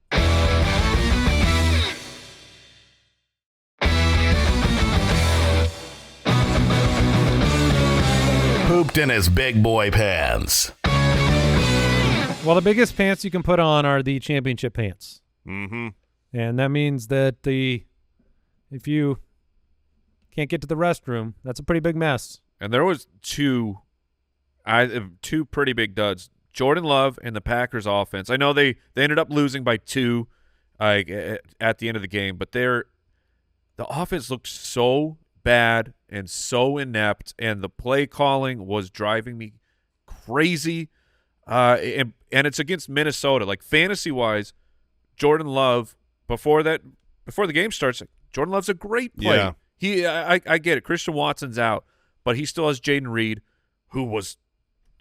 Pooped in his big boy pants. Well, the biggest pants you can put on are the championship pants. Mm-hmm. And that means that if you can't get to the restroom, that's a pretty big mess. And there was two pretty big duds. Jordan Love and the Packers offense. I know they ended up losing by 2 at the end of the game, but the offense looked so bad and so inept, and the play calling was driving me crazy. And it's against Minnesota. Like fantasy-wise, Jordan Love, before the game starts, Jordan Love's a great play. Yeah. I get it. Christian Watson's out, but he still has Jaden Reed, who was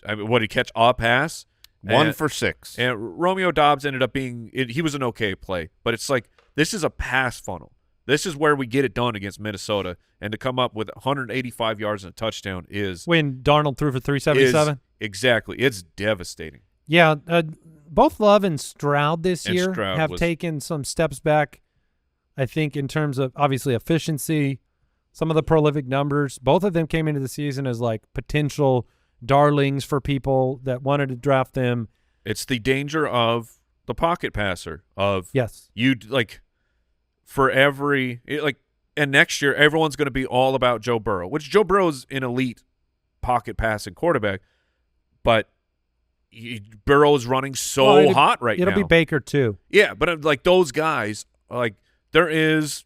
what did he catch? A pass? 1 for 6. And Romeo Doubs ended up he was an okay play, but it's like this is a pass funnel. This is where we get it done against Minnesota, and to come up with 185 yards and a touchdown is When Darnold threw for 377? Exactly. It's devastating. Yeah, both Love and Stroud this And year Stroud have was- taken some steps back, I think, in terms of obviously efficiency, some of the prolific numbers. Both of them came into the season as like potential darlings for people that wanted to draft them. It's the danger of the pocket passer of Yes. you like for and next year everyone's going to be all about Joe Burrow, which Joe Burrow's an elite pocket passing quarterback, but Burrow is running so hot right now. It'll be Baker too. Yeah, but like those guys, like there's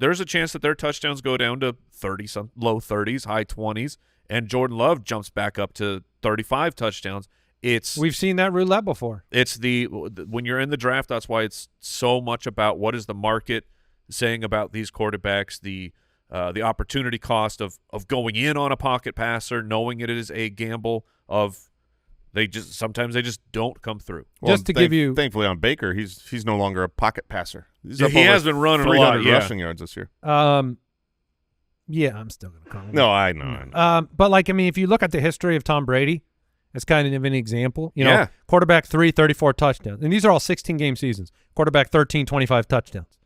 a chance that their touchdowns go down to 30 some low 30s, high 20s, and Jordan Love jumps back up to 35 touchdowns. We've seen that roulette before. It's when you're in the draft, that's why it's so much about what is the market saying about these quarterbacks, the opportunity cost of going in on a pocket passer, knowing it is a gamble of sometimes they just don't come through. Well, Just to give you, thankfully on Baker, he's no longer a pocket passer. He has been running a lot, 300 rushing yards this year. yeah, I'm still going to call him. No, I know. But like, I mean, if you look at the history of Tom Brady, as kind of an example, Yeah. quarterback 3, 34 touchdowns. And these are all 16-game seasons. Quarterback 13, 25 touchdowns.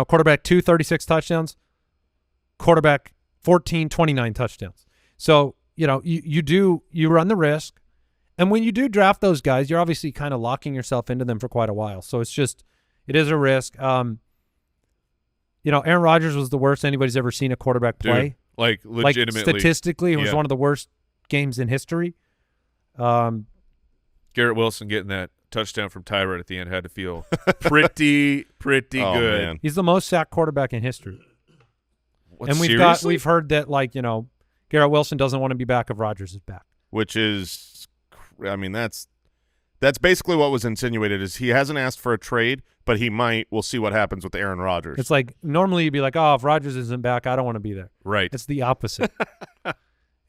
Quarterback 2, 36 touchdowns. Quarterback 14, 29 touchdowns. So, you run the risk. And when you do draft those guys, you're obviously kind of locking yourself into them for quite a while. So it is a risk. Aaron Rodgers was the worst anybody's ever seen a quarterback play. Dude, like legitimately. Like statistically, it was Yeah. one of the worst games in history. Garrett Wilson getting that touchdown from Tyrod at the end had to feel pretty Oh, good. man. He's the most sacked quarterback in history. What, And seriously? we've heard that Garrett Wilson doesn't want to be back if Rodgers is back. Which is, I mean, that's basically what was insinuated. Is he hasn't asked for a trade, but he might. We'll see what happens with Aaron Rodgers. It's like normally you'd be like, oh, if Rodgers isn't back, I don't want to be there. Right. It's the opposite.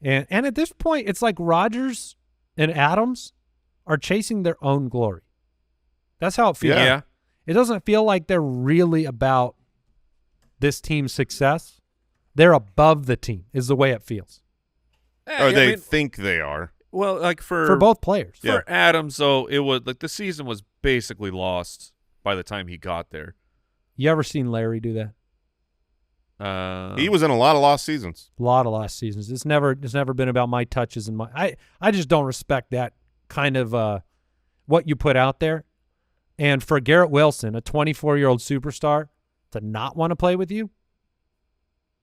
and at this point, it's like Rodgers and Adams are chasing their own glory. That's how it feels. Yeah. It doesn't feel like they're really about this team's success. They're above the team is the way it feels or they think they are. Well, like for both players. For Adams, though, it was like the season was basically lost by the time he got there. You ever seen Larry do that? He was in a lot of lost seasons. A lot of lost seasons. It's never been about my touches and I just don't respect that kind of what you put out there. And for Garrett Wilson, a 24-year-old superstar, to not want to play with you,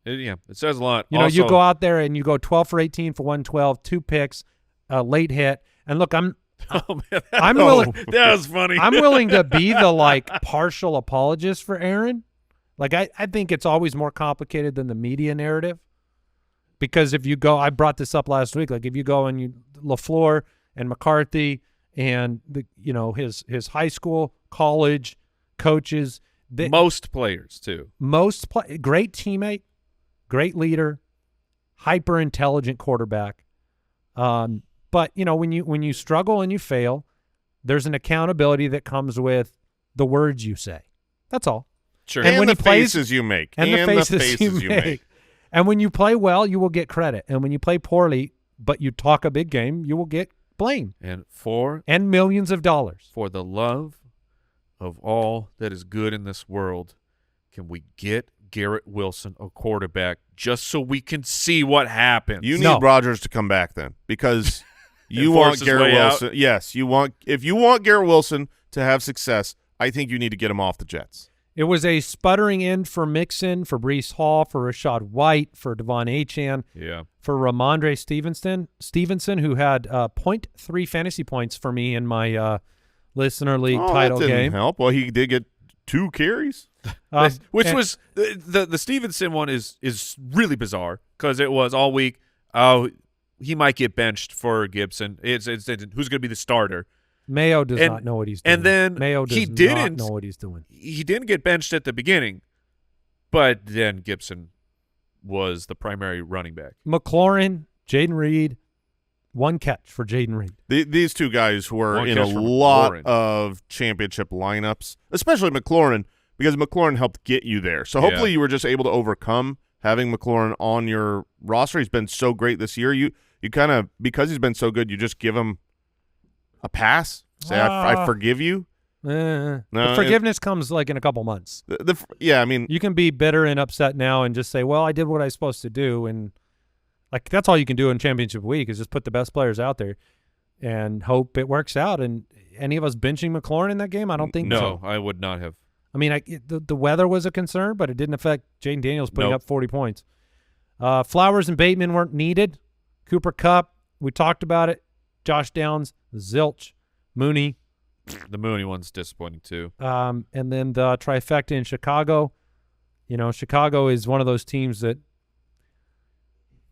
it says a lot. you go out there and you go 12 for 18 for 112, 2 picks, a late hit, and look, I'm willing. That was funny. I'm willing to be the partial apologist for Aaron. Like I think it's always more complicated than the media narrative. Because if you go, I brought this up last week. Like if you go and LaFleur and McCarthy and his high school, college coaches, most players too. Great teammate, great leader, hyper intelligent quarterback. But when you struggle and you fail, there's an accountability that comes with the words you say. That's all. Sure. And when the he plays, faces you make. And the faces you make. And when you play well, you will get credit. And when you play poorly, but you talk a big game, you will get blame. And millions of dollars. For the love of all that is good in this world, can we get Garrett Wilson a quarterback just so we can see what happens? You need Rodgers to come back then because you want Garrett Wilson. Yes, if you want Garrett Wilson to have success, I think you need to get him off the Jets. It was a sputtering end for Mixon, for Breece Hall, for Rashad White, for Devon Achane, for Ramondre Stevenson, who had 0.3 fantasy points for me in my listener league title that didn't game. Help. Well, he did get 2 carries. Which was the Stevenson one is really bizarre because it was all week. Oh, he might get benched for Gibson. It's who's going to be the starter. Mayo does not know what he's doing. And then Mayo does not know what he's doing. He didn't get benched at the beginning, but then Gibson was the primary running back. McLaurin, Jaden Reed, 1 catch for Jaden Reed. These 2 guys were in a lot of championship lineups, especially McLaurin, because McLaurin helped get you there. So hopefully you were just able to overcome having McLaurin on your roster. He's been so great this year. You kind of, because he's been so good, you just give him a pass. Say, I forgive you. No, the forgiveness comes in a couple months. I mean, you can be bitter and upset now and just say, well, I did what I was supposed to do. And that's all you can do in championship week is just put the best players out there and hope it works out. And any of us benching McLaurin in that game? I don't think so. No, I would not have. I mean, the weather was a concern, but it didn't affect Jaden Daniels putting up 40 points. Flowers and Bateman weren't needed. Cooper Kupp, we talked about it. Josh Downs, zilch. Mooney. The Mooney one's disappointing too. And then the trifecta in Chicago. Chicago is one of those teams that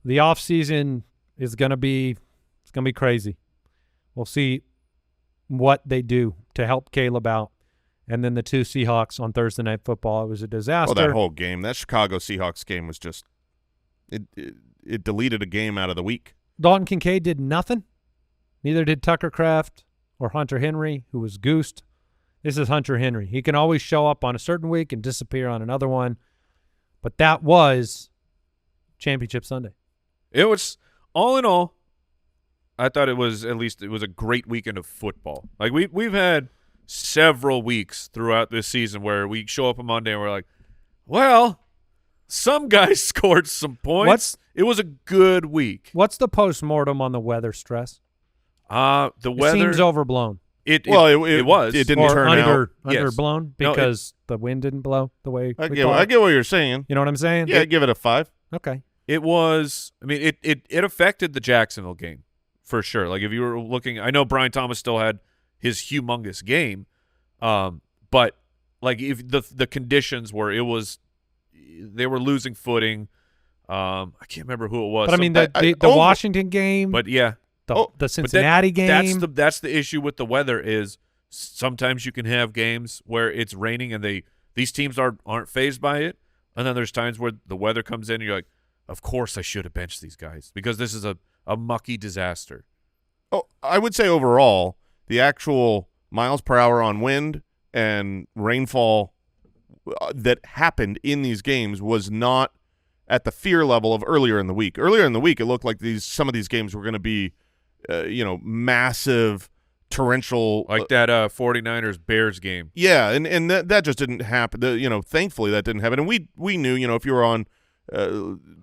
the offseason is going to be crazy. We'll see what they do to help Caleb out. And then the 2 Seahawks on Thursday Night Football, it was a disaster. Well, that whole game, that Chicago Seahawks game was just it deleted a game out of the week. Dalton Kincaid did nothing. Neither did Tucker Kraft or Hunter Henry, who was goosed. This is Hunter Henry. He can always show up on a certain week and disappear on another one. But that was Championship Sunday. It was, all in all, I thought it was a great weekend of football. Like we've had several weeks throughout this season where we show up on Monday and we're like, well, some guys scored some points. It was a good week. What's the postmortem on the weather stress? The weather It seems overblown. It was. It didn't Or turn out. underblown because the wind didn't blow the way I we get thought. what you're saying. You know what I'm saying? Yeah, give it a 5. Okay. It was. I mean, it affected the Jacksonville game for sure. Like if you were looking, I know Brian Thomas still had his humongous game, but like if the conditions were, they were losing footing. I can't remember who it was. But I mean, the Washington game, but yeah, the Cincinnati game. That's the issue with the weather is sometimes you can have games where it's raining and these teams aren't fazed by it, and then there's times where the weather comes in and you're like, of course I should have benched these guys because this is a mucky disaster. Oh, I would say overall, the actual miles per hour on wind and rainfall that happened in these games was not at the fear level of earlier in the week. Earlier in the week, it looked like some of these games were going to be, massive, torrential. Like that 49ers-Bears game. Yeah, and that just didn't happen. Thankfully that didn't happen. And we knew, if you were on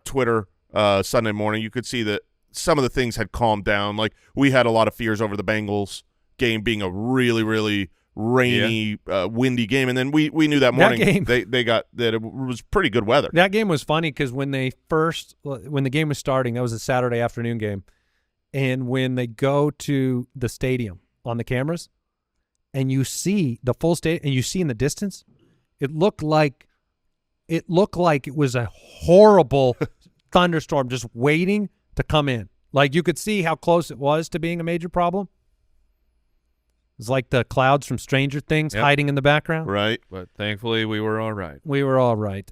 Twitter Sunday morning, you could see that some of the things had calmed down. Like we had a lot of fears over the Bengals game being a really, really rainy, windy game, and then we knew that morning they got that it was pretty good weather. That game was funny because when the game was starting, that was a Saturday afternoon game, and when they go to the stadium on the cameras, and you see the full stadium, and you see in the distance, it looked like it was a horrible thunderstorm just waiting to come in. Like you could see how close it was to being a major problem. It's like the clouds from Stranger Things hiding in the background. Right. But thankfully, we were all right. We were all right.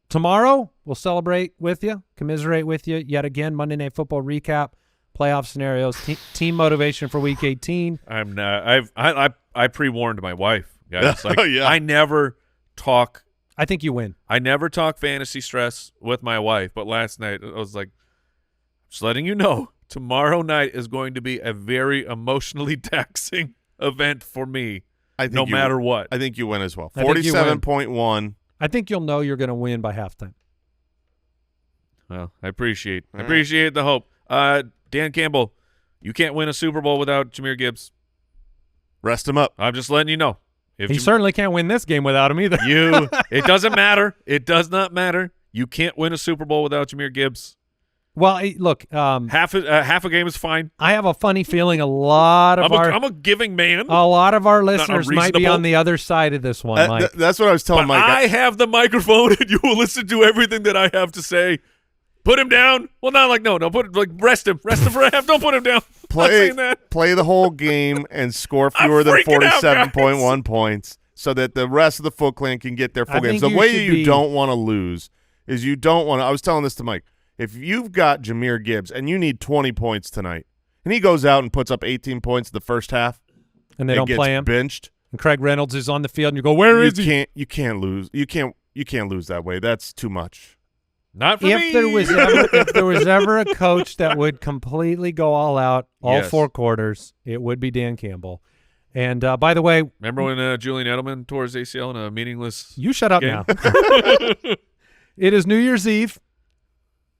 Tomorrow, we'll celebrate with you, commiserate with you yet again. Monday Night Football recap, playoff scenarios, team motivation for Week 18. I'm not. I pre-warned my wife, guys. Like, Oh, yeah. I never talk. I think you win. I never talk fantasy stress with my wife. But last night, I was like, just letting you know, tomorrow night is going to be a very emotionally taxing event for me, no matter what. I think you win as well. I think you win. 47.1. I think you'll know you're going to win by halftime. Well, I appreciate the hope. Dan Campbell, you can't win a Super Bowl without Jahmyr Gibbs. Rest him up. I'm just letting you know. He certainly can't win this game without him either. It doesn't matter. It does not matter. You can't win a Super Bowl without Jahmyr Gibbs. Well, look, half a game is fine. I have a funny feeling I'm a giving man. A lot of our listeners might be on the other side of this one, Mike. That's what I was telling Mike. I have the microphone, and you will listen to everything that I have to say. Put him down. Well, not like no. Rest him for a half. Don't put him down. Play the whole game and score fewer than 47.1 points, so that the rest of the Foot Clan can get their full games. The way you don't want to lose is you don't want to. I was telling this to Mike. If you've got Jahmyr Gibbs and you need 20 points tonight, and he goes out and puts up 18 points in the first half, and they don't play him, benched, and Craig Reynolds is on the field, and you go, "Where is he?" You can't lose. You can't lose that way. That's too much. Not for me. If there was ever a coach that would completely go all out, all 4 quarters, it would be Dan Campbell. And by the way, remember when Julian Edelman tore his ACL in a meaningless? You shut up game? now. It is New Year's Eve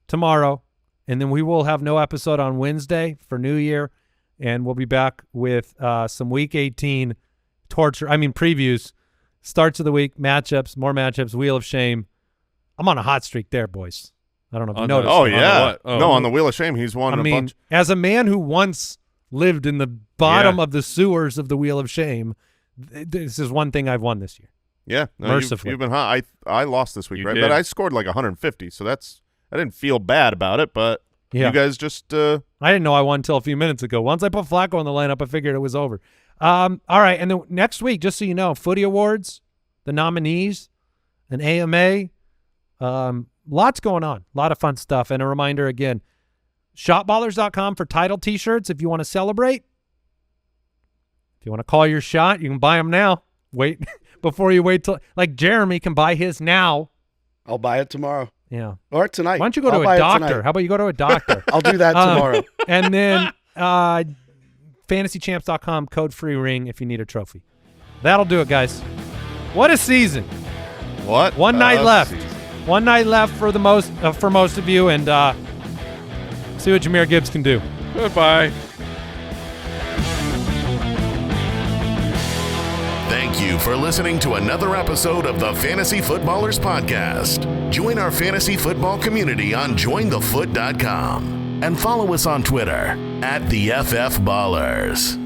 tomorrow, and then we will have no episode on Wednesday for New Year, and we'll be back with some Week 18 previews, starts of the week, matchups, more matchups, Wheel of Shame. I'm on a hot streak there, boys. I don't know if you noticed. Oh, yeah. On on the Wheel of Shame, he's won a bunch. As a man who once lived in the bottom of the sewers of the Wheel of Shame, this is one thing I've won this year. Yeah. Mercifully. You've been hot. I lost this week, right? did. But I scored like 150, so that's I didn't feel bad about it, but Yeah. you guys just I didn't know I won until a few minutes ago. Once I put Flacco in the lineup, I figured it was over. All right, and then next week, just so you know, Footy Awards, the nominees, an AMA, lots going on, a lot of fun stuff. And a reminder again, shotballers.com for title T-shirts if you want to celebrate. If you want to call your shot, you can buy them now. Wait before you wait till like Jeremy can buy his now. I'll buy it tomorrow Yeah. or tonight. Why don't you go I'll to buy a it doctor? tonight. How about you go to a doctor? I'll do that tomorrow. And then fantasychamps.com, code free ring if you need a trophy. That'll do it, guys. What a season. what? One night left. season. One night left for most of you, and see what Jahmyr Gibbs can do. Goodbye. Thank you for listening to another episode of the Fantasy Footballers Podcast. Join our fantasy football community on jointhefoot.com and follow us on Twitter @TheFFBallers.